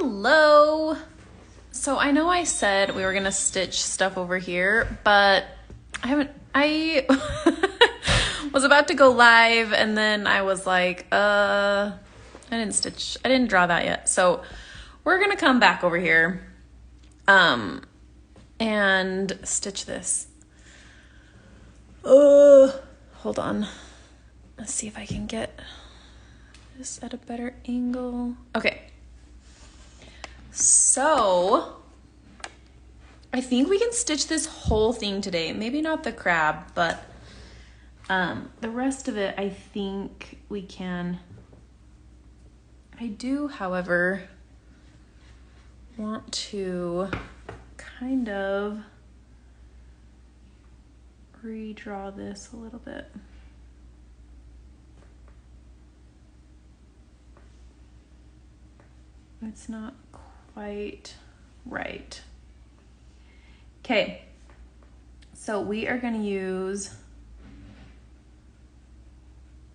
Hello. So I know I said we were gonna stitch stuff over here, but I was about to go live and then I was like, I didn't draw that yet. So we're gonna come back over here and stitch this. Hold on. Let's see if I can get this at a better angle. Okay. So I think we can stitch this whole thing today. Maybe not the crab, but the rest of it, I think we can. I do, however, want to kind of redraw this a little bit. It's not quite right. Okay, so we are going to use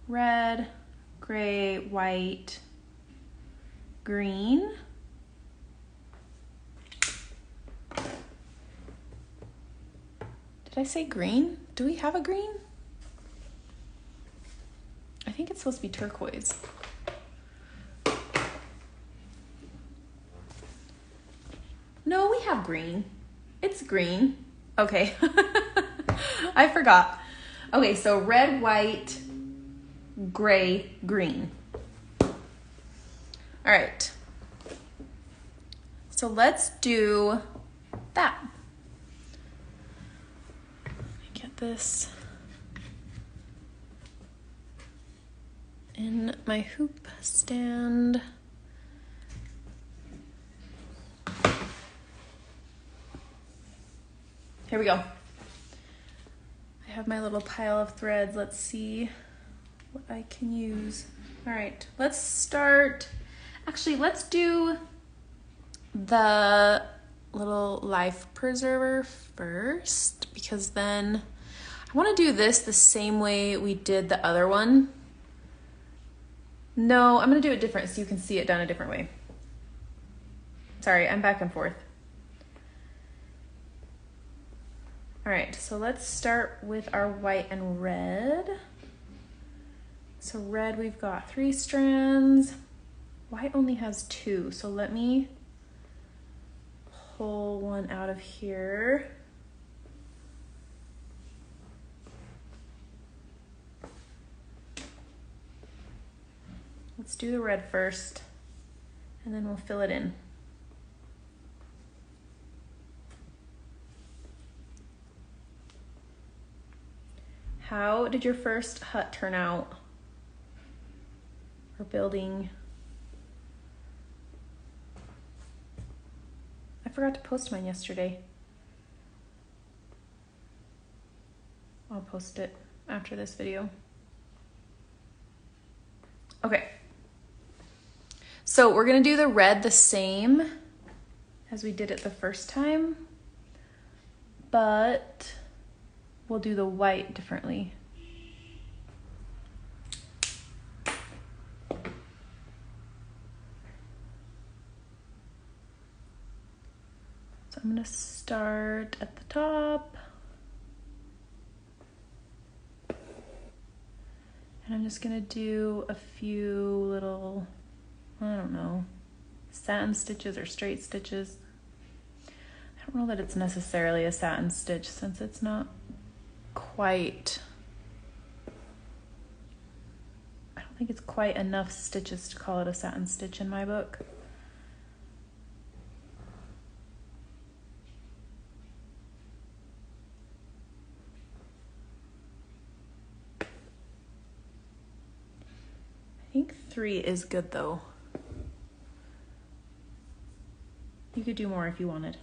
red, gray, white, green. Did I say green? Do we have a green? I think it's supposed to be turquoise. No, we have green. It's green. Okay. I forgot. Okay, so red, white, gray, green. All right. So let's do that. Let me get this in my hoop stand. Here we go. I have my little pile of threads. Let's see what I can use. All right, let's start. Actually, let's do the little life preserver first, because then I want to do this the same way we did the other one. No, I'm going to do it different so you can see it done a different way. Sorry, I'm back and forth. All right, so let's start with our white and red. So red, we've got 3 strands. White only has 2, so let me pull one out of here. Let's do the red first, and then we'll fill it in. How did your first hut turn out? Or building? I forgot to post mine yesterday. I'll post it after this video. Okay. So we're gonna do the red the same as we did it the first time, but we'll do the white differently. So I'm gonna start at the top. And I'm just gonna do a few little, I don't know, satin stitches or straight stitches. I don't know that it's necessarily a satin stitch since it's not quite, I don't think it's quite enough stitches to call it a satin stitch in my book. I think 3 is good though. You could do more if you wanted.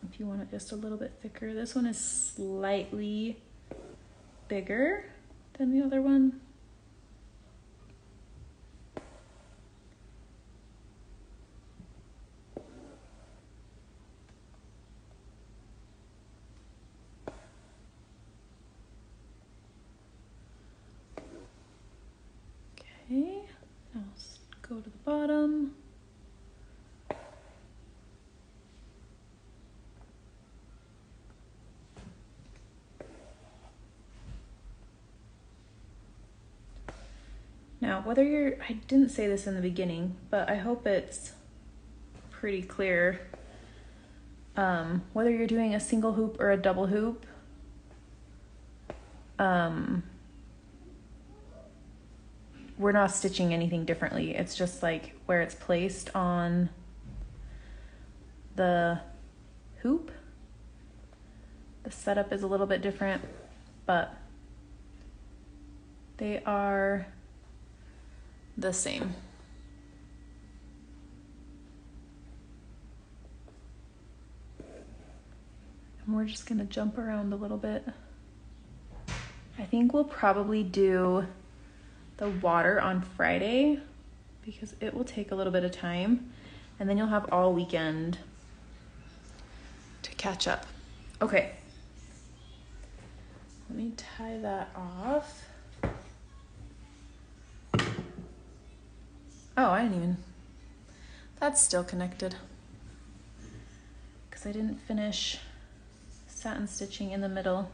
If you want it just a little bit thicker. This one is slightly bigger than the other one. Okay, I'll go to the bottom. Now, I didn't say this in the beginning, but I hope it's pretty clear. Whether you're doing a single hoop or a double hoop, we're not stitching anything differently. It's just like where it's placed on the hoop. The setup is a little bit different, but they are the same. And we're just gonna jump around a little bit. I think we'll probably do the water on Friday because it will take a little bit of time, and then you'll have all weekend to catch up. Okay, let me tie that off. Oh, that's still connected because I didn't finish satin stitching in the middle.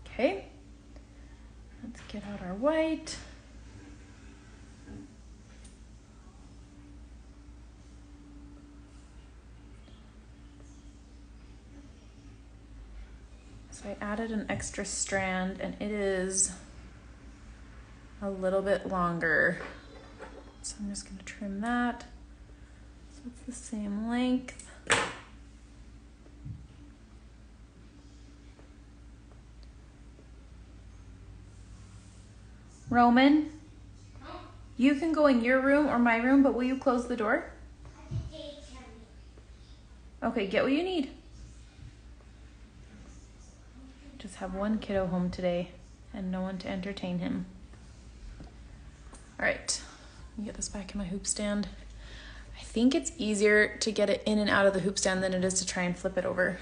Okay, let's get out our white. So I added an extra strand and it is a little bit longer. So I'm just gonna trim that. So it's the same length. Roman, you can go in your room or my room, but will you close the door? Okay, get what you need. Just have one kiddo home today and no one to entertain him. All right, let me get this back in my hoop stand. I think it's easier to get it in and out of the hoop stand than it is to try and flip it over.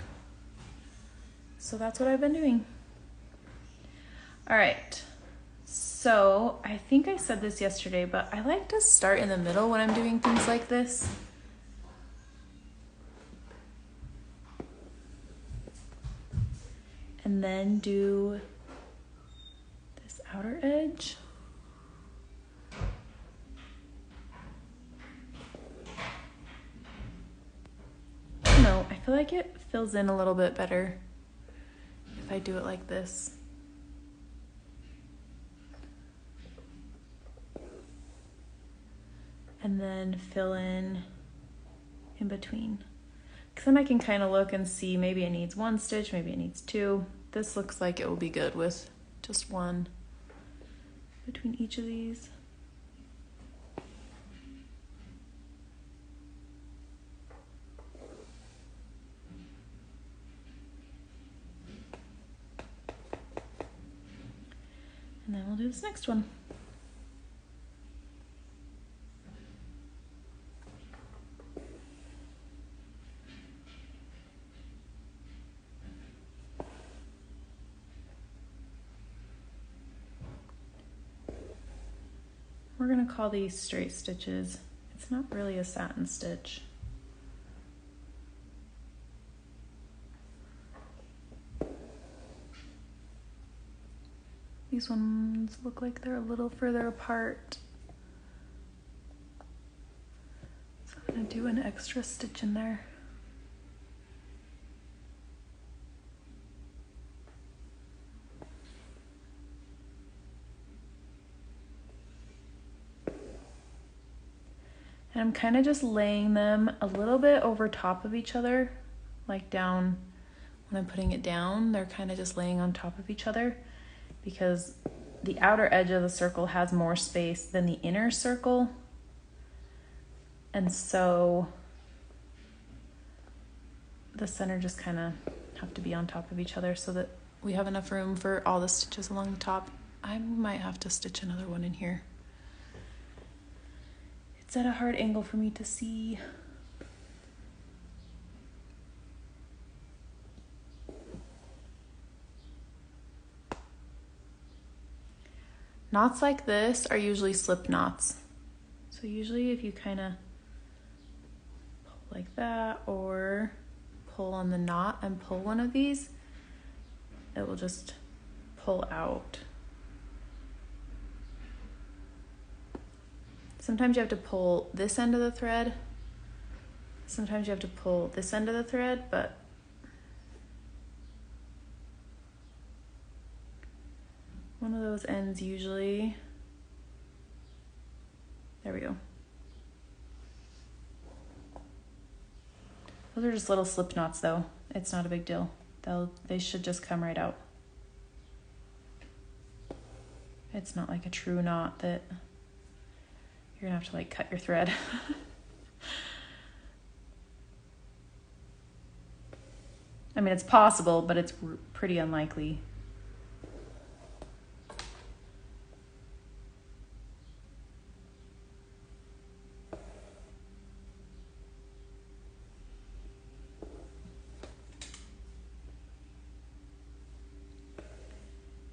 So that's what I've been doing. All right, so I think I said this yesterday, but I like to start in the middle when I'm doing things like this. And then do this outer edge. No, I feel like it fills in a little bit better if I do it like this. And then fill in between. Because then I can kind of look and see maybe it needs one stitch, maybe it needs two. This looks like it will be good with just one between each of these. And then we'll do this next one. We're gonna call these straight stitches. It's not really a satin stitch. These ones look like they're a little further apart. So I'm gonna do an extra stitch in there. And I'm kind of just laying them a little bit over top of each other, like down, when I'm putting it down, they're kind of just laying on top of each other because the outer edge of the circle has more space than the inner circle. And so the center just kind of have to be on top of each other so that we have enough room for all the stitches along the top. I might have to stitch another one in here. It's at a hard angle for me to see. Knots like this are usually slip knots. So usually if you kind of pull like that or pull on the knot and pull one of these, it will just pull out. Sometimes you have to pull this end of the thread. Sometimes you have to pull this end of the thread, but one of those ends usually, there we go. Those are just little slip knots though. It's not a big deal. They should just come right out. It's not like a true knot that you're gonna have to like cut your thread. I mean, it's possible, but it's pretty unlikely.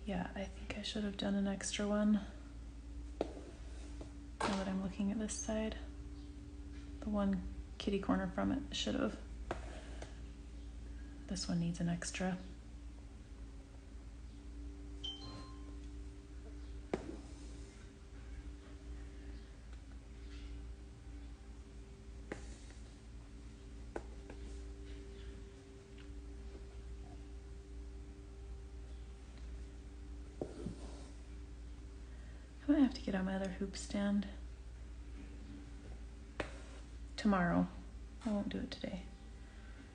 Yeah, I think I should have done an extra one. Now that I'm looking at this side, the one kitty corner from it should have. This one needs an extra. I might have to get on my other hoop stand tomorrow. I won't do it today.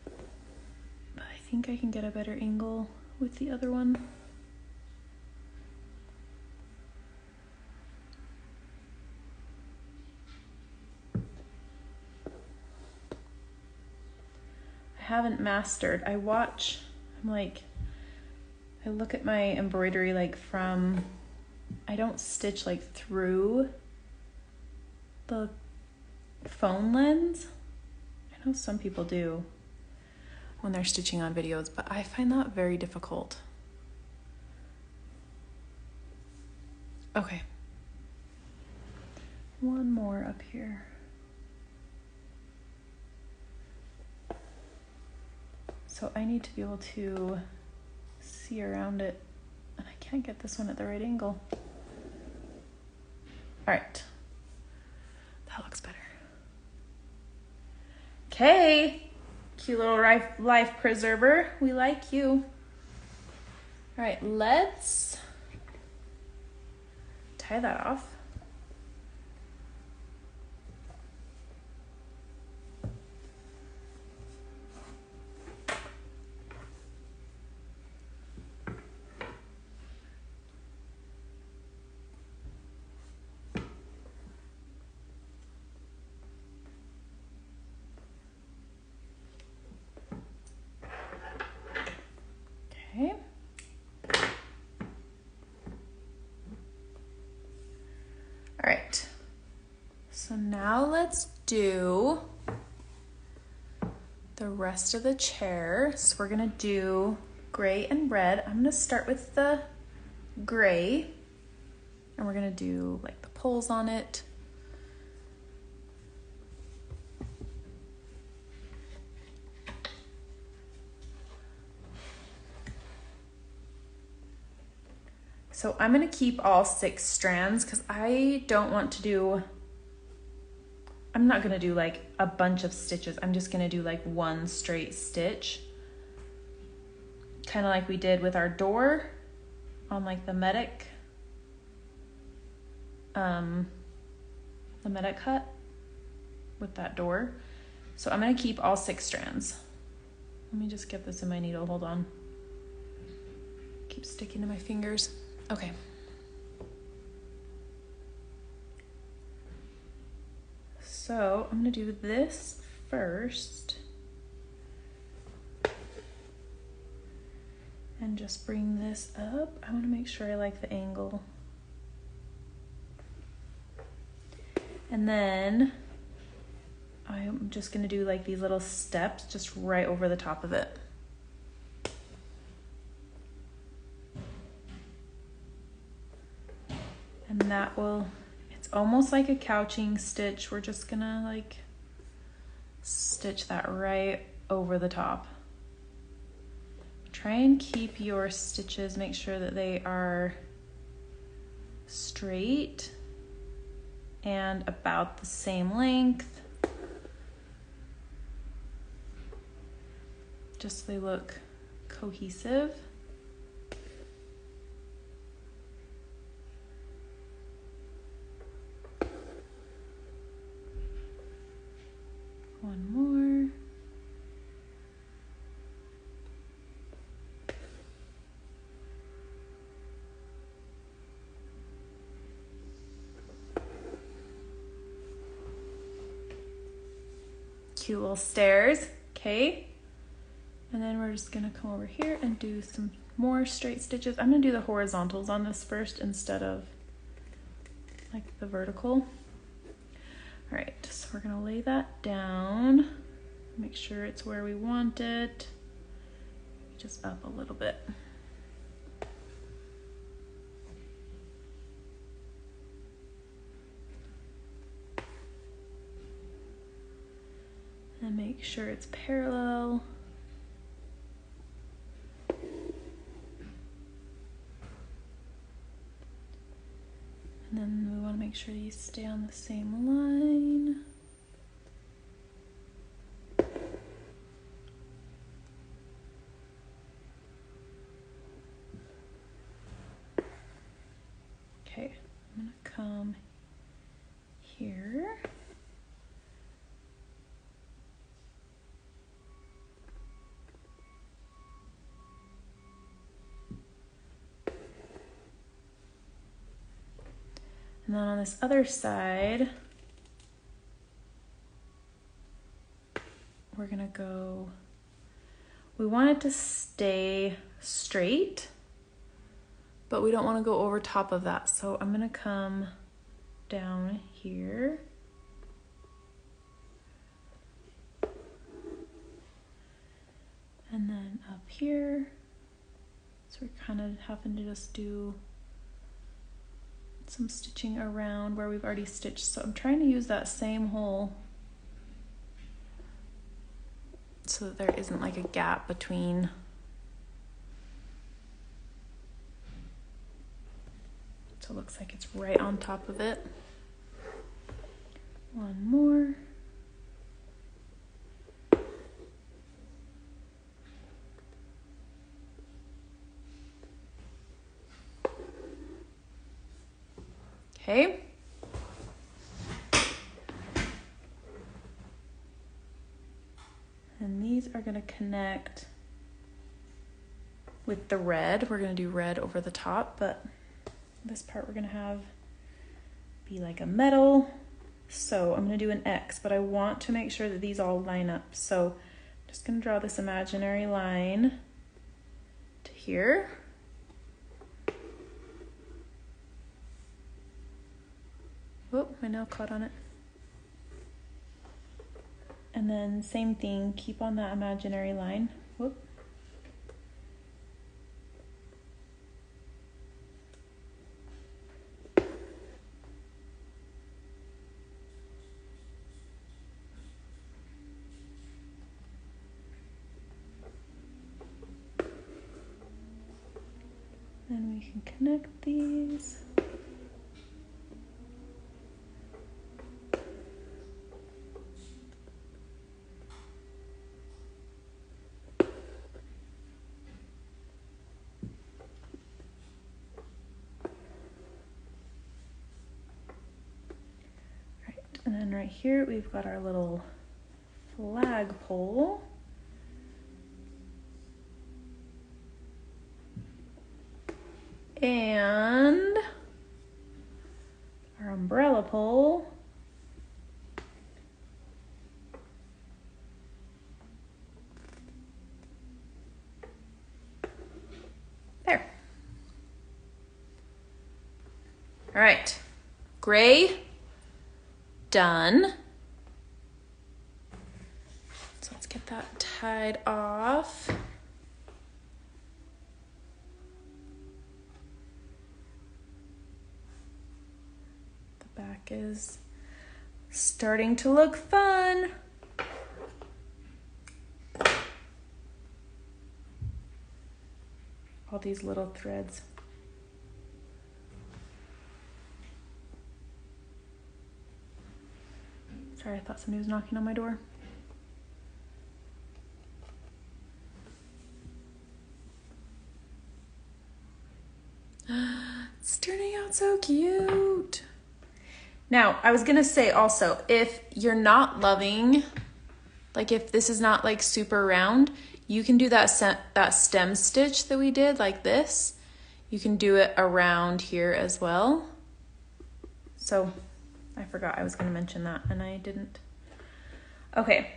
But I think I can get a better angle with the other one. I haven't mastered. I look at my embroidery like from, I don't stitch like through the phone lens. I know some people do when they're stitching on videos, but I find that very difficult. Okay. One more up here. So I need to be able to see around it, and I can't get this one at the right angle. All right, that looks better. Okay, cute little life preserver. We like you. All right, let's tie that off. Okay. All right. So now let's do the rest of the chair. So we're gonna do gray and red. I'm gonna start with the gray, and we're gonna do like the poles on it. So I'm gonna keep all 6 strands because I don't want to do, I'm not gonna do like a bunch of stitches. I'm just gonna do like one straight stitch. Kind of like we did with our door on like the medic hut with that door. So I'm gonna keep all 6 strands. Let me just get this in my needle, hold on. Keep sticking to my fingers. Okay. So I'm gonna do this first and just bring this up. I wanna make sure I like the angle. And then I'm just gonna do like these little steps just right over the top of it. that will, it's almost like a couching stitch. We're just gonna like stitch that right over the top. Try and keep your stitches, make sure that they are straight and about the same length, just so they look cohesive. One more. Cute little stairs, okay? And then we're just gonna come over here and do some more straight stitches. I'm gonna do the horizontals on this first instead of like the vertical. All right, so we're gonna lay that down, make sure it's where we want it, just up a little bit. And make sure it's parallel. And then we want to make sure these stay on the same line. Okay, I'm gonna come here. And then on this other side, we're gonna go, we want it to stay straight, but we don't wanna go over top of that. So I'm gonna come down here. And then up here. So we're kind of having to just do some stitching around where we've already stitched. So I'm trying to use that same hole so that there isn't like a gap between. So it looks like it's right on top of it. One more. Okay. And these are going to connect with the red. We're going to do red over the top, but this part we're going to have be like a metal. So I'm going to do an X, but I want to make sure that these all line up. So I'm just going to draw this imaginary line to here. Whoop, my nail caught on it. And then same thing, keep on that imaginary line. Whoop. Then we can connect these. And then right here, we've got our little flagpole. And our umbrella pole. There. All right, gray. Done. So let's get that tied off. is starting to look fun. All these little threads. Sorry, I thought somebody was knocking on my door. It's turning out so cute. Now, I was gonna say also, if you're not loving, like if this is not like super round, you can do that stem stitch that we did like this. You can do it around here as well. So I forgot I was gonna mention that and I didn't. Okay,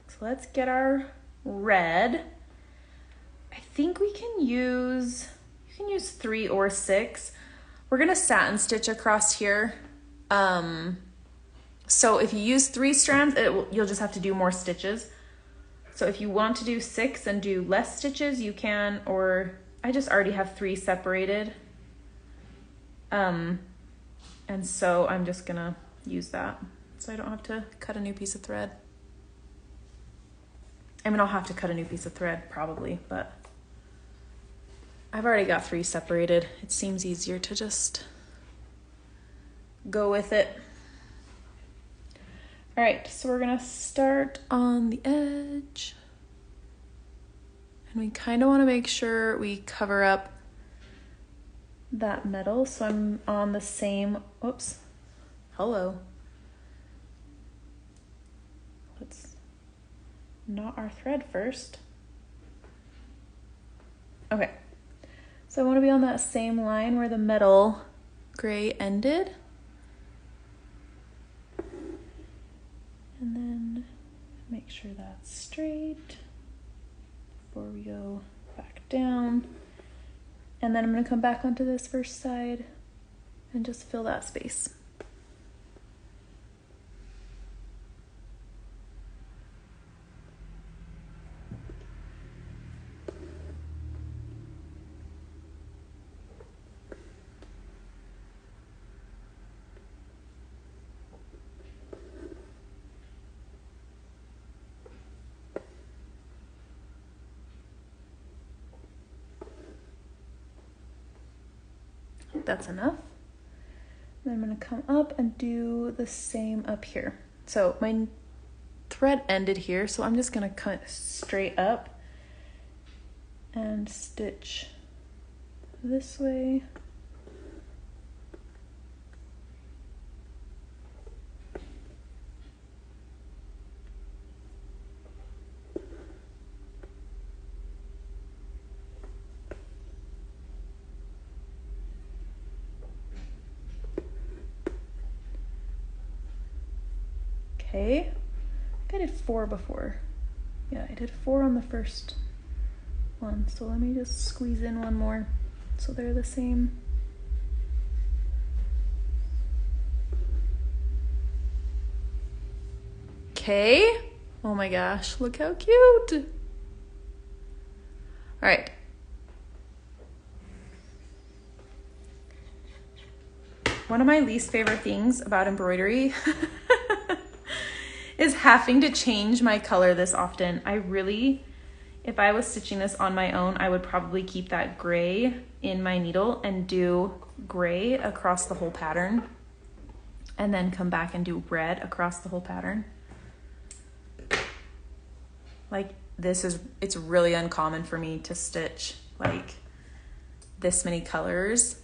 so let's get our red. I think we can use, you can use 3 or 6. We're gonna satin stitch across here. So if you use 3 strands, you'll just have to do more stitches. So if you want to do 6 and do less stitches, you can, or I just already have 3 separated. And so I'm just gonna use that. So I don't have to cut a new piece of thread. I mean, I'll have to cut a new piece of thread probably, but I've already got 3 separated. It seems easier to just go with it. All right, so we're gonna start on the edge. And we kind of wanna make sure we cover up that metal. So I'm on the same, whoops, hello. Let's knot our thread first. Okay, so I wanna be on that same line where the metal gray ended. And then make sure that's straight before we go back down. And then I'm gonna come back onto this first side and just fill that space. That's enough. Then I'm gonna come up and do the same up here. So my thread ended here, so I'm just gonna cut straight up and stitch this way. Okay, I think I did 4 before. Yeah, I did 4 on the first one. So let me just squeeze in one more so they're the same. Okay, oh my gosh, look how cute. All right. One of my least favorite things about embroidery is having to change my color this often. I really, if I was stitching this on my own, I would probably keep that gray in my needle and do gray across the whole pattern and then come back and do red across the whole pattern. Like it's really uncommon for me to stitch like this many colors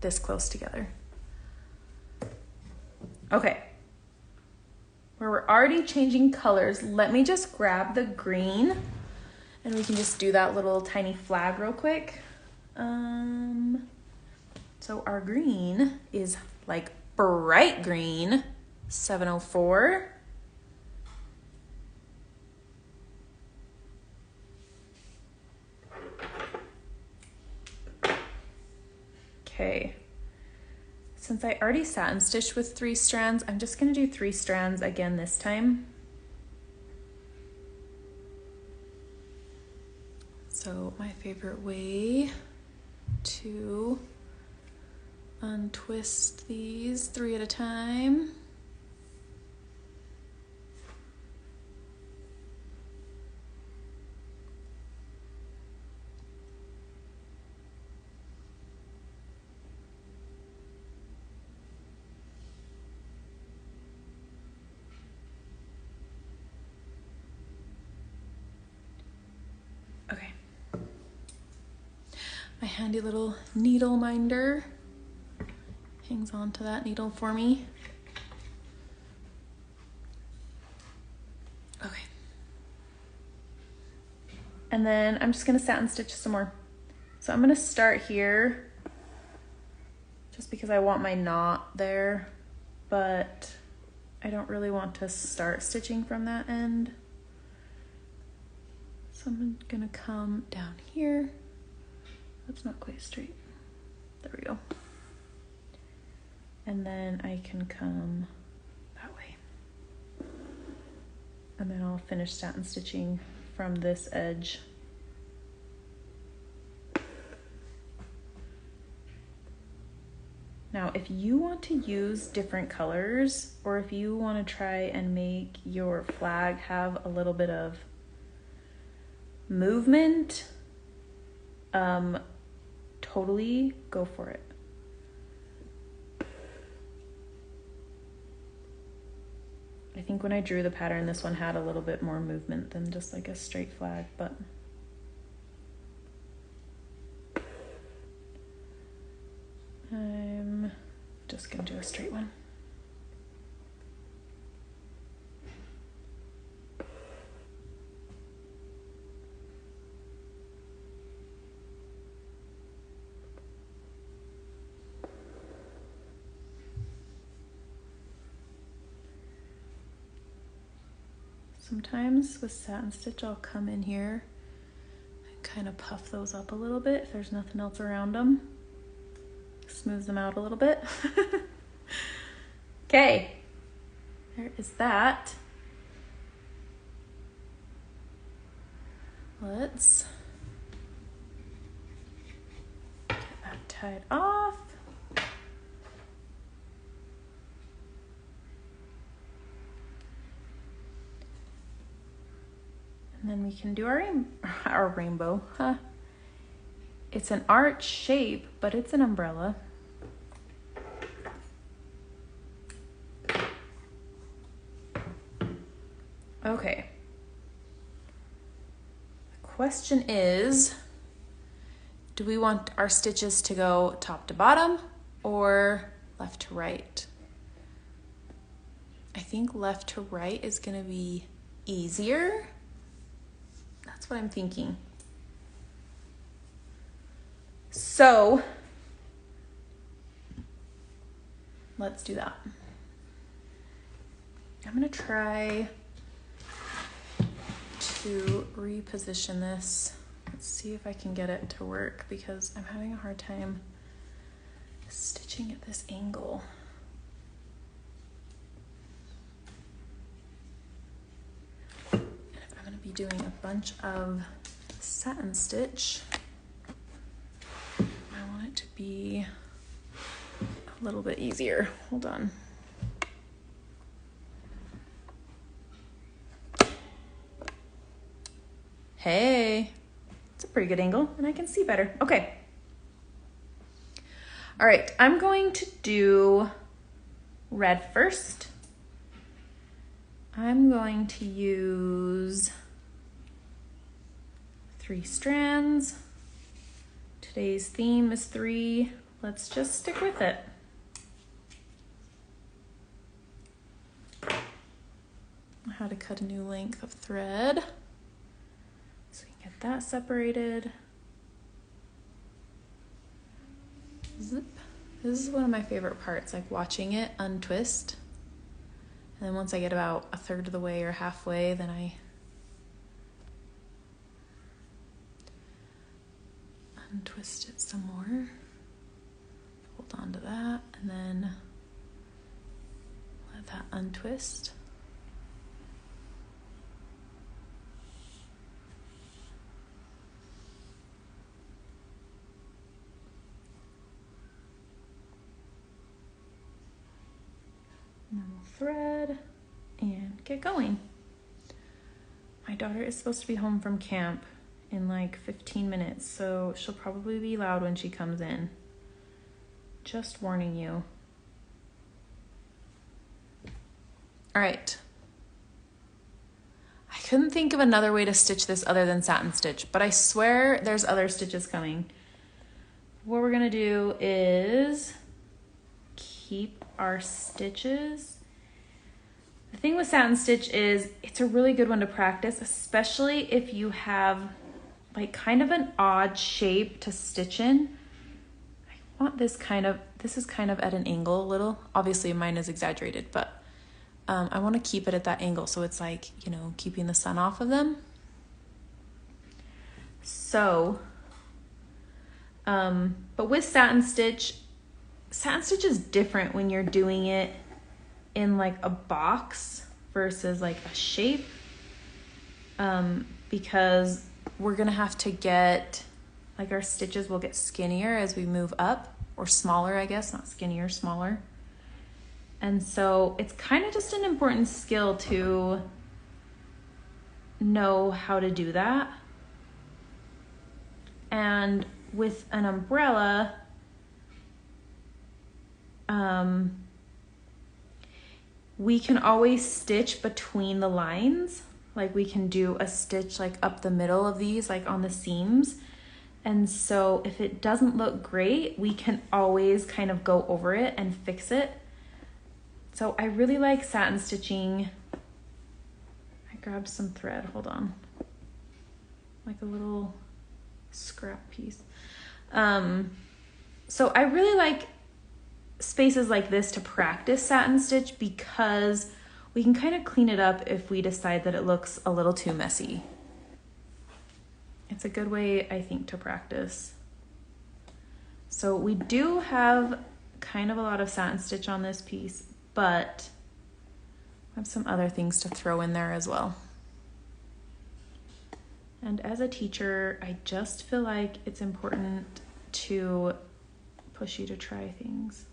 this close together. Okay. Where we're already changing colors, let me just grab the green and we can just do that little tiny flag real quick. So our green is like bright green, 704. Okay. Since I already satin stitched with 3 strands, I'm just gonna do 3 strands again this time. So my favorite way to untwist these 3 at a time. Okay. My handy little needle minder hangs on to that needle for me. Okay. And then I'm just gonna satin stitch some more. So I'm gonna start here just because I want my knot there, but I don't really want to start stitching from that end. So I'm gonna come down here. That's not quite straight. There we go. And then I can come that way. And then I'll finish satin stitching from this edge. Now, if you want to use different colors, or if you want to try and make your flag have a little bit of movement, totally go for it. I think when I drew the pattern, this one had a little bit more movement than just like a straight flag, but I'm just gonna do a straight one. Sometimes with satin stitch, I'll come in here and kind of puff those up a little bit if there's nothing else around them. Smooths them out a little bit. Okay, there is that. Let's get that tied off. And then we can do our rainbow. Huh. It's an arch shape, but it's an umbrella. Okay. The question is, do we want our stitches to go top to bottom or left to right? I think left to right is gonna be easier. That's what I'm thinking. So let's do that. I'm gonna try to reposition this. Let's see if I can get it to work because I'm having a hard time stitching at this angle. And if I'm gonna be doing a bunch of satin stitch, I want it to be a little bit easier. Hold on. Hey, it's a pretty good angle and I can see better. Okay. All right, I'm going to do red first. I'm going to use 3 strands. Today's theme is 3. Let's just stick with it. How to cut a new length of thread. So we can get that separated. Zip. This is one of my favorite parts, like watching it untwist. And then once I get about a third of the way or halfway, then I untwist it some more. Hold on to that and then let that untwist. thread and get going. My daughter is supposed to be home from camp in like 15 minutes, so she'll probably be loud when she comes in. Just warning you. All right. I couldn't think of another way to stitch this other than satin stitch, but I swear there's other stitches coming. What we're gonna do is keep our stitches. The thing with satin stitch is it's a really good one to practice, especially if you have like kind of an odd shape to stitch in. I want this is kind of at an angle a little. Obviously mine is exaggerated, but I want to keep it at that angle so it's like, you know, keeping the sun off of them. So, but with satin stitch is different when you're doing it in like a box versus like a shape, because we're gonna have to get, like our stitches will get skinnier as we move up, or smaller, I guess, not skinnier, smaller. And so it's kind of just an important skill to know how to do that. And with an umbrella, we can always stitch between the lines. Like we can do a stitch like up the middle of these, like on the seams. And so if it doesn't look great, we can always kind of go over it and fix it. So I really like satin stitching. I grabbed some thread, hold on. Like a little scrap piece. So I really like spaces like this to practice satin stitch because we can kind of clean it up if we decide that it looks a little too messy. It's a good way, I think, to practice. So we do have kind of a lot of satin stitch on this piece, but I have some other things to throw in there as well. And as a teacher, I just feel like it's important to push you to try things.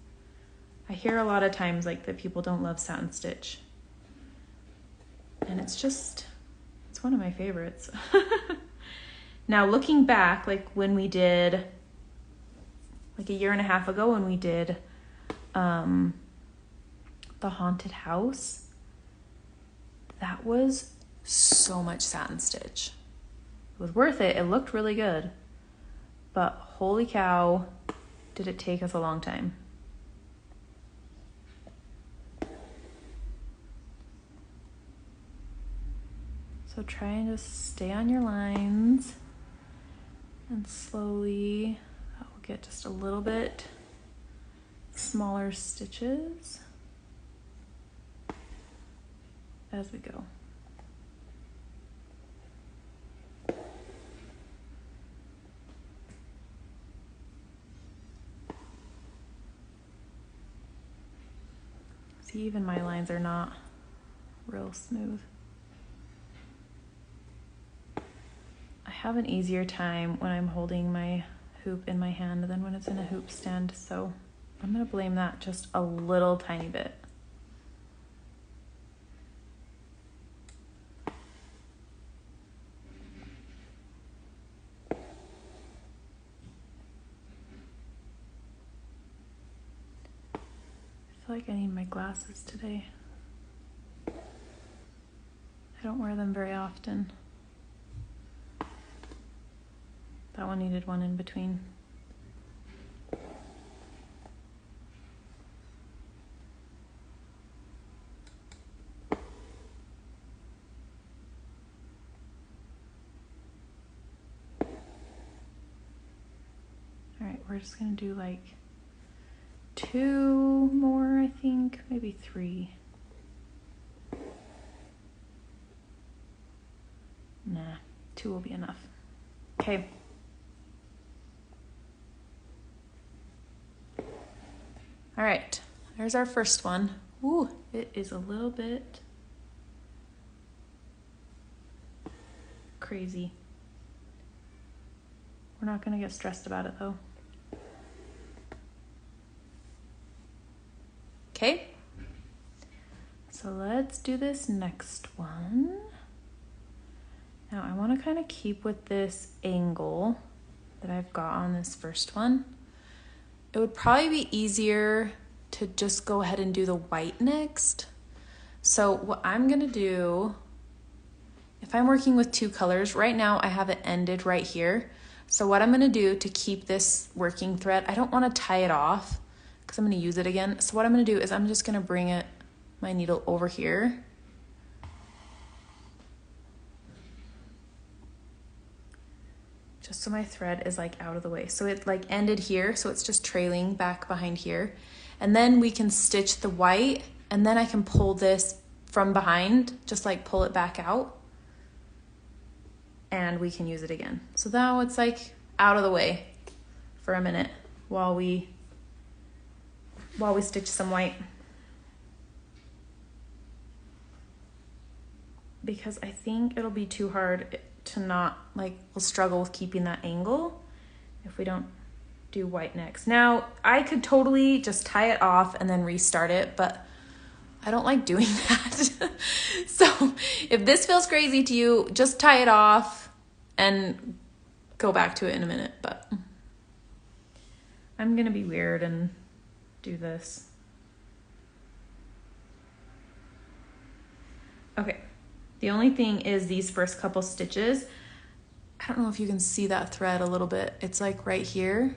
I hear a lot of times like that people don't love satin stitch. And it's one of my favorites. Now looking back, like when we did, like a year and a half ago when we did the haunted house, that was so much satin stitch. It was worth it. It looked really good. But holy cow, did it take us a long time. So try and just stay on your lines and slowly, I will get just a little bit smaller stitches as we go. See, even my lines are not real smooth. I have an easier time when I'm holding my hoop in my hand than when it's in a hoop stand, so I'm gonna blame that just a little tiny bit. I feel like I need my glasses today. I don't wear them very often. That one needed one in between. All right, we're just gonna do like 2 more, I think, maybe 3. Nah, 2 will be enough. Okay. All right, there's our first one. Ooh, it is a little bit crazy. We're not gonna get stressed about it though. Okay, So let's do this next one. Now I want to kind of keep with this angle that I've got on this first one. It would probably be easier to just go ahead and do the white next. So what I'm gonna do, if I'm working with two colors, right now I have it ended right here. So what I'm gonna do to keep this working thread, I don't wanna tie it off because I'm gonna use it again. So what I'm gonna do is I'm just gonna bring it, my needle over here. Just so my thread is like out of the way. So it like ended here, so it's just trailing back behind here. And then we can stitch the white, and then I can pull this from behind, just like pull it back out, and we can use it again. So now it's like out of the way for a minute while we stitch some white. Because I think it'll be too hard to not, like, we'll struggle with keeping that angle if we don't do white next. Now, I could totally just tie it off and then restart it, but I don't like doing that. So if this feels crazy to you, just tie it off and go back to it in a minute. But I'm gonna be weird and do this. Okay, the only thing is these first couple stitches, I don't know if you can see that thread a little bit. It's like right here,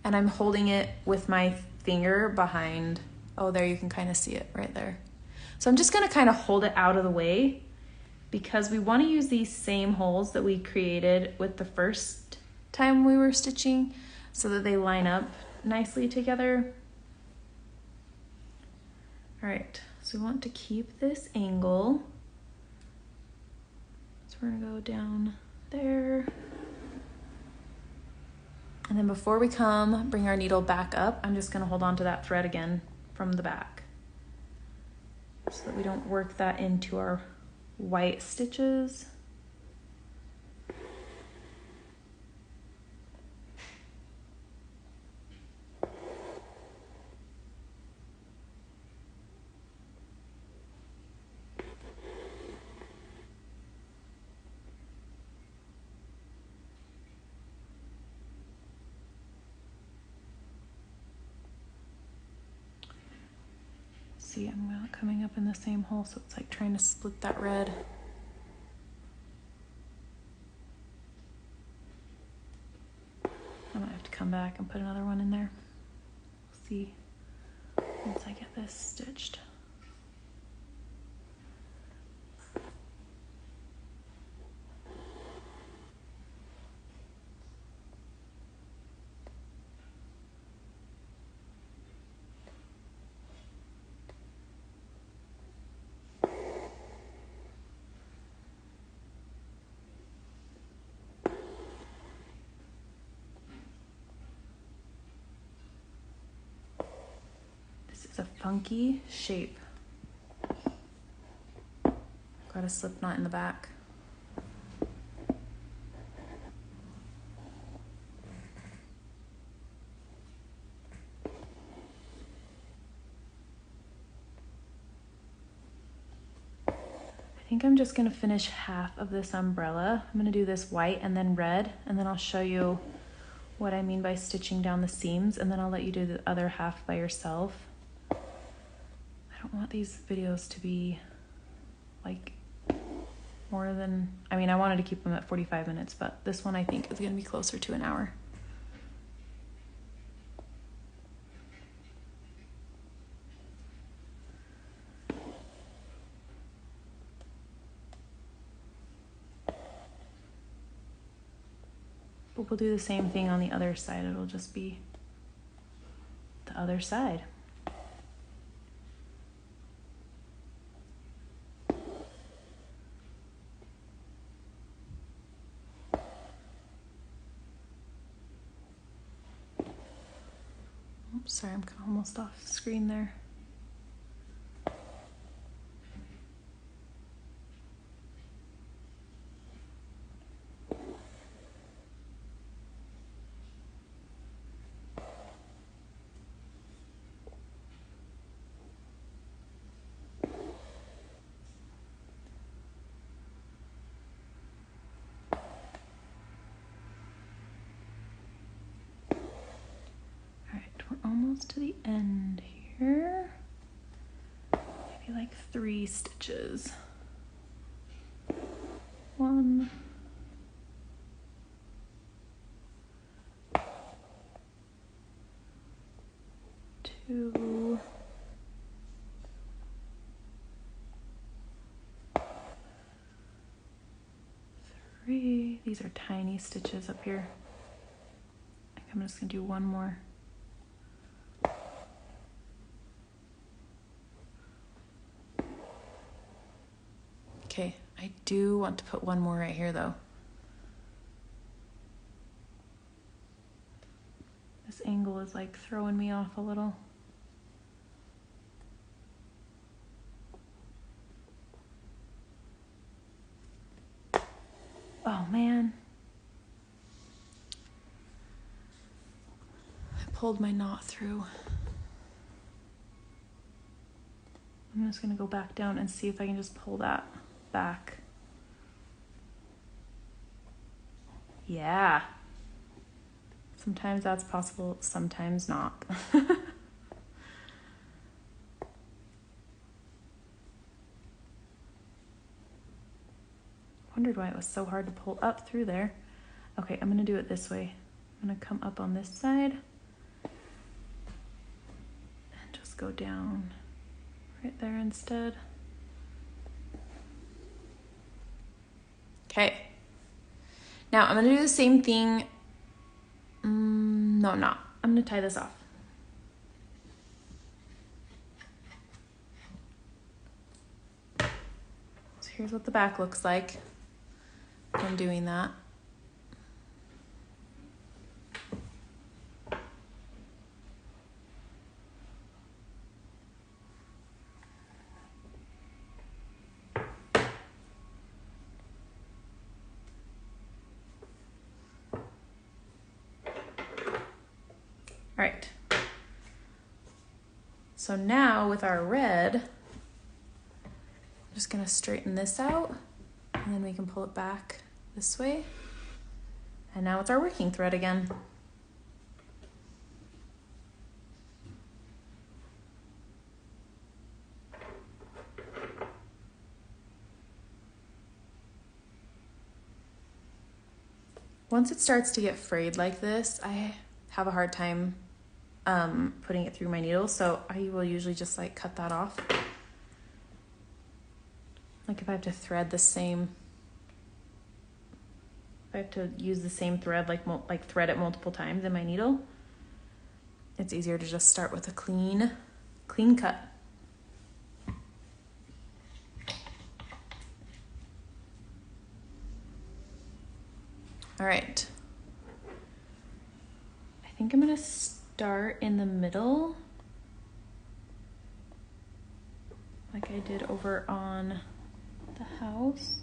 and I'm holding it with my finger behind. Oh, there, you can kind of see it right there. So I'm just gonna kind of hold it out of the way because we wanna use these same holes that we created with the first time we were stitching so that they line up nicely together. All right, so we want to keep this angle. So we're gonna go down there. And then before we bring our needle back up, I'm just gonna hold on to that thread again from the back so that we don't work that into our white stitches. See, I'm not coming up in the same hole, so it's like trying to split that red. I might have to come back and put another one in there. We'll see once I get this stitched. It's a funky shape. Got a slip knot in the back. I think I'm just gonna finish half of this umbrella. I'm gonna do this white and then red, and then I'll show you what I mean by stitching down the seams, and then I'll let you do the other half by yourself. I don't want these videos to be like more than, I mean, I wanted to keep them at 45 minutes, but this one I think is gonna be closer to an hour. But we'll do the same thing on the other side. It'll just be the other side. Oops, sorry, I'm almost off screen there. almost to the end here. Maybe like 3 stitches. 1, 2, 3. These are tiny stitches up here. I think I'm just gonna do 1 more. Okay, I do want to put 1 more right here though. This angle is like throwing me off a little. Oh man. I pulled my knot through. I'm just gonna go back down and see if I can just pull that back. Yeah. Sometimes that's possible, sometimes not. Wondered why it was so hard to pull up through there. Okay, I'm gonna do it this way. I'm gonna come up on this side and just go down right there instead. Okay. Now I'm gonna do the same thing. No, I'm not. I'm gonna tie this off. So here's what the back looks like. I'm doing that. All right. So now with our red, I'm just gonna straighten this out and then we can pull it back this way. And now it's our working thread again. Once it starts to get frayed like this, I have a hard time putting it through my needle, so I will usually just like cut that off. Like if I have to thread the same, if I have to use the same thread, like thread it multiple times in my needle, it's easier to just start with a clean cut. All right. I think I'm gonna start in the middle, like I did over on the house,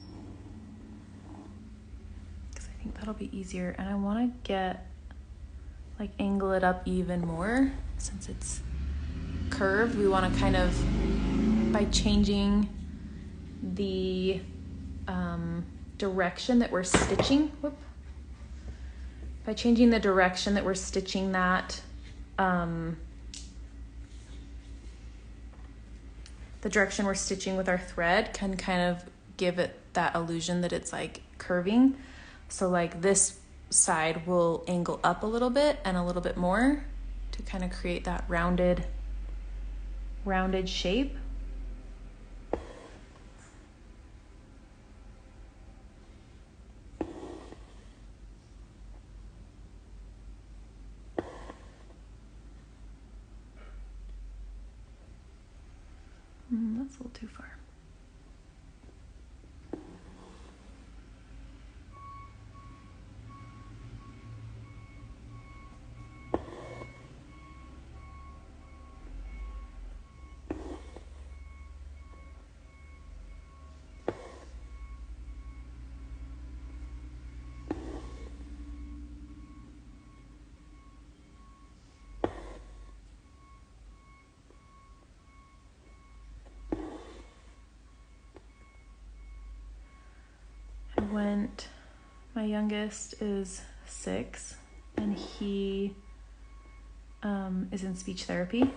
because I think that'll be easier. And I want to angle it up even more since it's curved. We want to kind of, by changing the direction that we're stitching, by changing the direction that we're stitching that, the direction we're stitching with our thread can kind of give it that illusion that it's like curving. So like this side will angle up a little bit and a little bit more to kind of create that rounded shape. That's a little too far. My youngest is 6, and he is in speech therapy.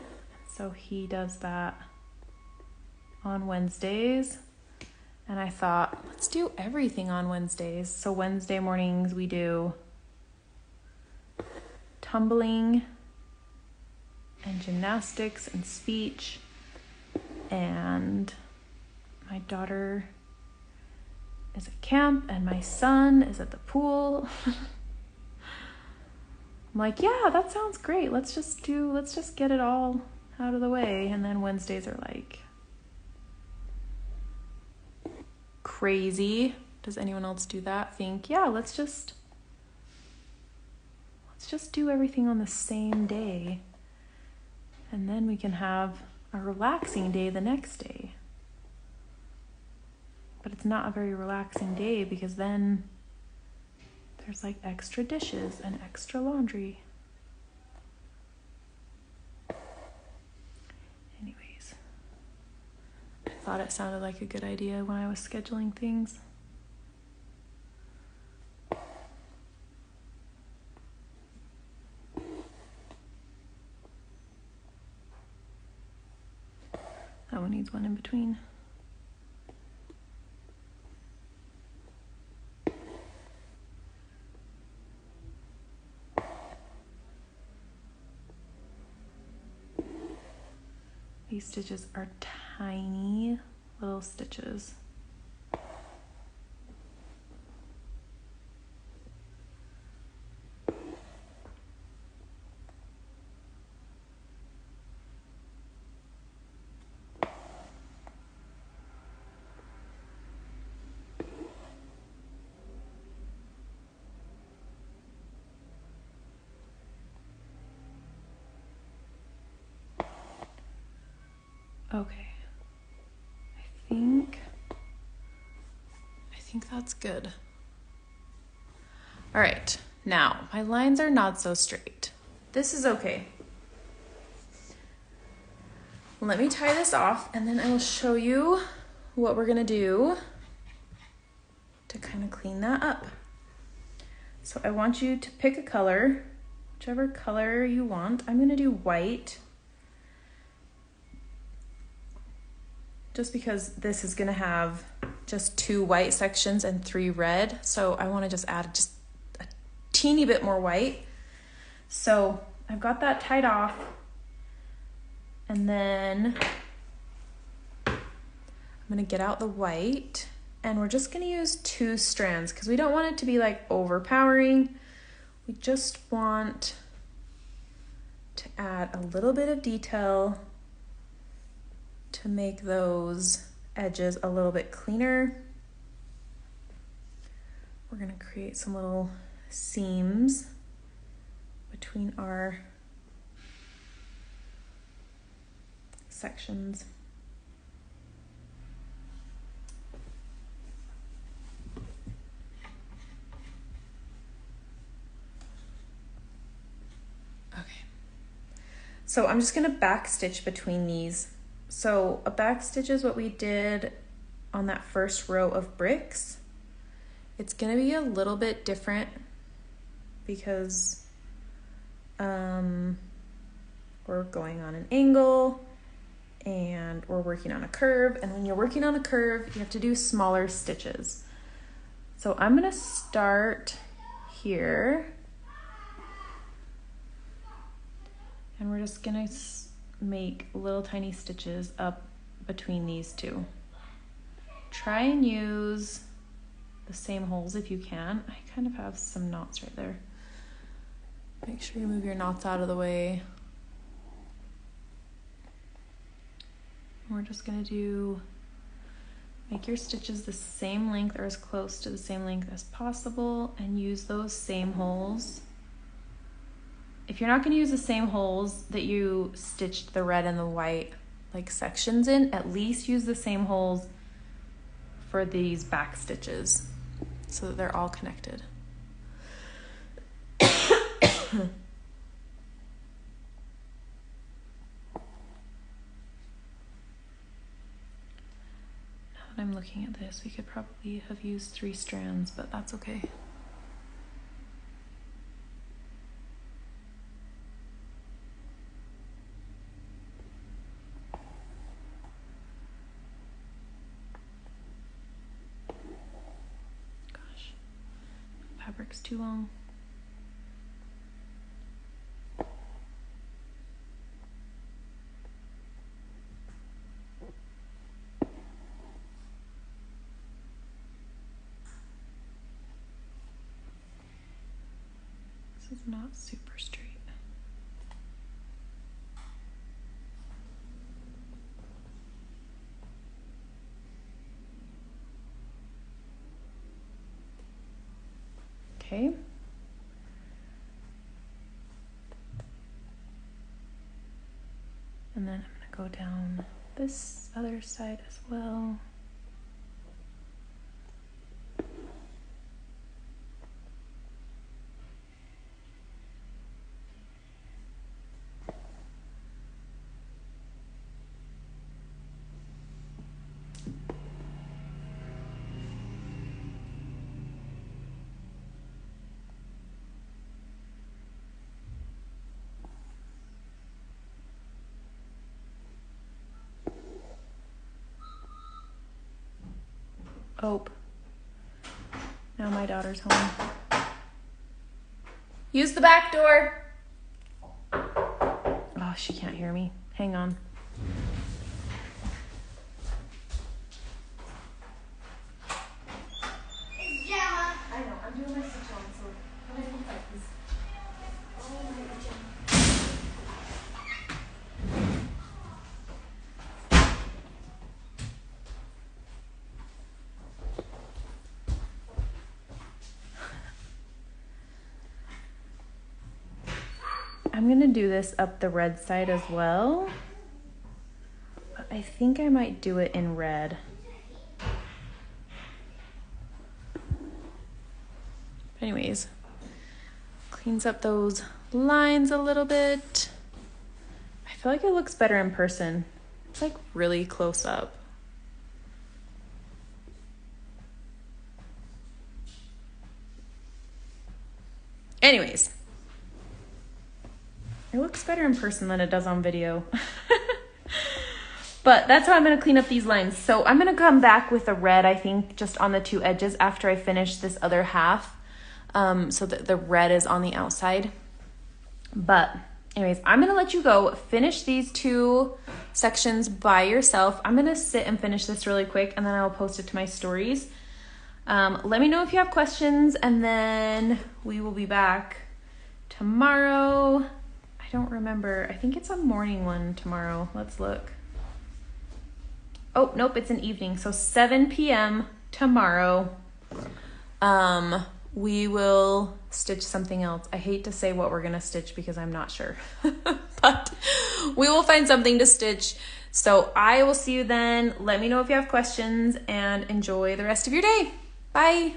So he does that on Wednesdays. And I thought, let's do everything on Wednesdays. So Wednesday mornings we do tumbling and gymnastics and speech. And my daughter is at camp and my son is at the pool. I'm like, yeah, that sounds great. Let's just get it all out of the way. And then Wednesdays are like crazy. Does anyone else do that? Think, yeah, let's just do everything on the same day. And then we can have a relaxing day the next day. But it's not a very relaxing day because then there's like extra dishes and extra laundry. Anyways, I thought it sounded like a good idea when I was scheduling things. That one needs one in between. These stitches are tiny little stitches. Okay, I think that's good. All right, now my lines are not so straight. This is okay. Let me tie this off and then I will show you what we're gonna do to kind of clean that up. So I want you to pick a color, whichever color you want. I'm gonna do white. Just because this is gonna have just 2 white sections and 3 red. So I wanna just add just a teeny bit more white. So I've got that tied off. And then I'm gonna get out the white and we're just gonna use 2 strands because we don't want it to be like overpowering. We just want to add a little bit of detail to make those edges a little bit cleaner. We're gonna create some little seams between our sections. Okay. So I'm just gonna back stitch between these. So a back stitch is what we did on that first row of bricks. It's gonna be a little bit different because we're going on an angle and we're working on a curve. And when you're working on a curve, you have to do smaller stitches. So I'm gonna start here and we're just gonna make little tiny stitches up between these 2. Try and use the same holes if you can. I kind of have some knots right there. Make sure you move your knots out of the way. We're just gonna make your stitches the same length or as close to the same length as possible and use those same holes. If you're not gonna use the same holes that you stitched the red and the white like sections in, at least use the same holes for these back stitches so that they're all connected. Now that I'm looking at this, we could probably have used 3 strands, but that's okay. fabric's too long. This is not super straight. Okay. And then I'm going to go down this other side as well. Oh, now my daughter's home. Use the back door. Oh, she can't hear me. Hang on. It's Gemma. I know, I'm doing my stitch on, so what I look like this. Oh my God, Gemma. I'm gonna do this up the red side as well, but I think I might do it in red. Anyways, cleans up those lines a little bit. I feel like it looks better in person. It's like really close up. Anyways, it looks better in person than it does on video. But that's how I'm going to clean up these lines. So I'm going to come back with a red, I think, just on the two edges after I finish this other half. So that the red is on the outside. But anyways, I'm going to let you go finish these two sections by yourself. I'm going to sit and finish this really quick, and then I'll post it to my stories. Let me know if you have questions, and then we will be back tomorrow. I don't remember. I think it's a morning one tomorrow. Let's look. Oh, nope, it's an evening. So 7 p.m. tomorrow. We will stitch something else. I hate to say what we're gonna stitch because I'm not sure. But we will find something to stitch. So I will see you then. Let me know if you have questions, and enjoy the rest of your day. Bye.